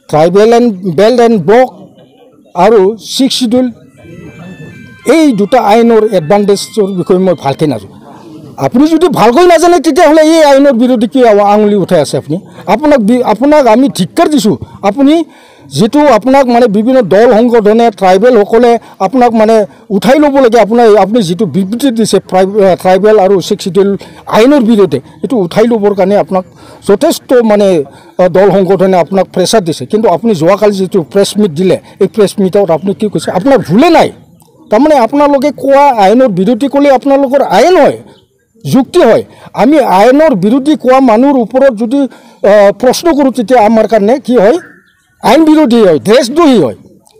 Tribal and belt and block আৰু 6 schedule এই দুটা আইনৰ এডভান্টেজৰ বিষয়ে মই ভালকৈ নাজানো। আপুনি যদি ভালকৈ নাজানে তেতিয়াহ'লে এই আইনৰ বিৰোধী কি আঙুলি উঠাই আছে আপুনি। আপোনাক আমি ধিক্কাৰ দিছোঁ। আপুনি যেটো আপোনাক মানে বিভিন্ন দল সংগঠনে ট্ৰাইবেলসকলে আপোনাক মানে উঠাই ল'ব লাগে। আপুনি যেটো বিবৃতি দিছে ট্ৰাইবেল আৰু 6 শিডিউল আইনৰ বিৰুদ্ধে এইটো উঠাই ল'বৰ কাৰণে আপোনাক যথেষ্ট মানে দল সংগঠনে আপোনাক প্ৰেছাৰ দিছে। কিন্তু আপুনি যোৱাকালি যেটো প্ৰেছ মিট দিলে এই প্ৰেছ মিটত আপুনি কি কৈছে আপোনাৰ ভুলে নাই। তাৰমানে আপোনালোকে কোৱা আইনৰ বিৰোধী ক'লে আপোনালোকৰ আইন হয়, যুক্তি হয়। আমি আইনৰ বিৰোধী কোৱা মানুহৰ ওপৰত যদি প্ৰশ্ন কৰোঁ তেতিয়া আমাৰ কাৰণে কি হয়, আইন বিৰোধী হয়, দেশদ্ৰোহী হয়।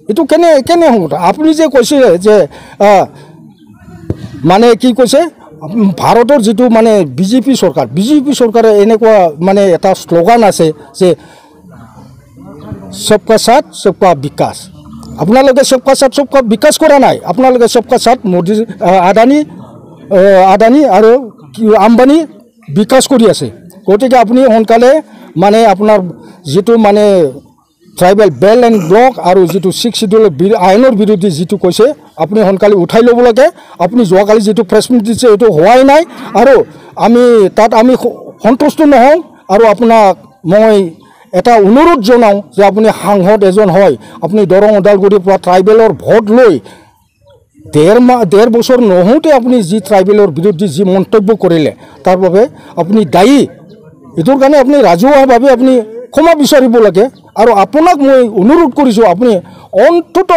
এইটো কেনে সংগত। আপুনি যে কৈছে যে মানে কি কৈছে ভাৰতৰ যেটো মানে বিজেপি চৰকাৰে এনেকুৱা মানে এটা শ্লোগান আছে যে সবকা সাথ সবকা বিকাশ। আপোনালোকে সবকা সাথ সবকা বিকাশ কৰা নাই। আপোনালোকে সবকা সাথ মোদী আদানী আৰু আম্বানী বিকাশ কৰি আছে। গতিকে আপুনি সোনকালে মানে আপোনাৰ যেটো মানে ট্ৰাইবেল বেল্ট এণ্ড ব্লক আৰু যেটো 6 শিডিউল আইনৰ বিৰোধী যেটো কৈছে আপুনি সোনকালে উঠাই ল'ব লাগে। আপুনি যোৱাকালি যেটো প্ৰেছ মিট দিছে এইটো হোৱাই নাই আৰু আমি সন্তুষ্ট নহওঁ। আৰু আপোনাক মই এটা অনুৰোধ জনাওঁ যে আপুনি সাংসদ এজন হয়, আপুনি দৰং ওদালগুৰিৰ পৰা ট্ৰাইবেলৰ ভোট লৈ ডেৰ বছৰ নহওঁতে আপুনি যি ট্ৰাইবেলৰ বিৰুদ্ধে যি মন্তব্য কৰিলে তাৰ বাবে আপুনি দায়ী। এইটোৰ কাৰণে আপুনি ৰাজহুৱাভাৱে আপুনি ক্ষমা বিচাৰিব লাগে। আৰু আপোনাক মই অনুৰোধ কৰিছোঁ আপুনি অন্তত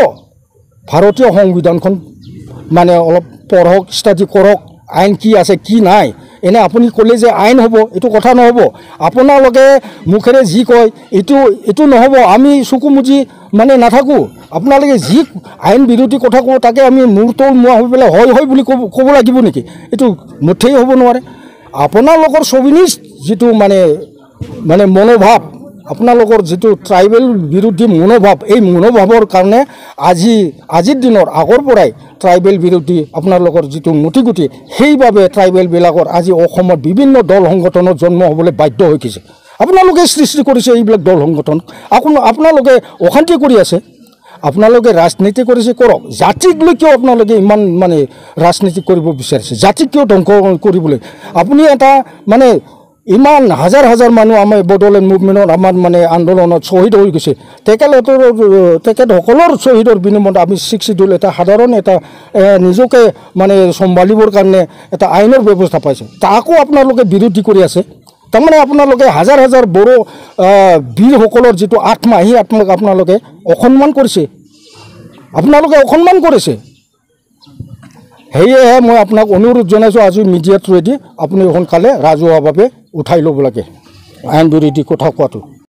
ভাৰতীয় সংবিধানখন মানে অলপ পঢ়ক, ষ্টাডি কৰক, আইন কি আছে কি নাই। এনে আপুনি ক'লে যে আইন হ'ব এইটো কথা নহ'ব। আপোনালোকে মুখেৰে যি কয় এইটো নহ'ব। আমি চকু মুজি মানে নাথাকোঁ। আপোনালোকে যি আইন বিৰোধী কথা কওঁ তাকে আমি মূৰ তল মোৱা হৈ পেলাই হয় বুলি ক'ব লাগিব নেকি? এইটো মুঠেই হ'ব নোৱাৰে। আপোনালোকৰ চৌবিনিষ্ট যেটো মানে মনোভাৱ, আপোনালোকৰ যেটো ট্ৰাইবেল বিৰোধী মনোভাৱ, এই মনোভাৱৰ কাৰণে আজিৰ দিনৰ আগৰ পৰাই ট্ৰাইবেল বিৰোধী আপোনালোকৰ যেটো নটিগুটি, সেইবাবে ট্ৰাইবেলবিলাকৰ আজি অসমত বিভিন্ন দল সংগঠনত জন্ম হ'বলৈ বাধ্য হৈ গৈছে। আপোনালোকে সৃষ্টি কৰিছে এইবিলাক দল সংগঠন। আপোনালোকে অশান্তি কৰি আছে। আপোনালোকে ৰাজনীতি কৰিছে, কৰক। জাতিক লৈ কিয় আপোনালোকে ইমান মানে ৰাজনীতি কৰিব বিচাৰিছে? জাতিক কিয় ধ্বংস কৰিবলৈ? আপুনি এটা মানে ইমান হাজাৰ মানুহ আমাৰ বড়োলেণ্ড মুভমেণ্টত আমাৰ মানে আন্দোলনত শ্বহীদ হৈ গৈছে। তেখেতসকলৰ শ্বহীদৰ বিনিময়ত আমি 6 শিডিউল এটা সাধাৰণ এটা নিজকে মানে চম্ভালিবৰ কাৰণে এটা আইনৰ ব্যৱস্থা পাইছে। তাকো আপোনালোকে বিৰোধী কৰি আছে। তাৰমানে আপোনালোকে হাজাৰ বড়ো বীৰসকলৰ যেটো আত্মা, সেই আত্মাক আপোনালোকে অসন্মান কৰিছে। সেয়েহে মই আপোনাক অনুৰোধ জনাইছোঁ আজি মিডিয়াৰ থ্ৰুৱেদি আপুনি সোনকালে ৰাজহুৱাভাৱে উঠাই ল'ব লাগে আইন বিৰোধী কথা কোৱাটো।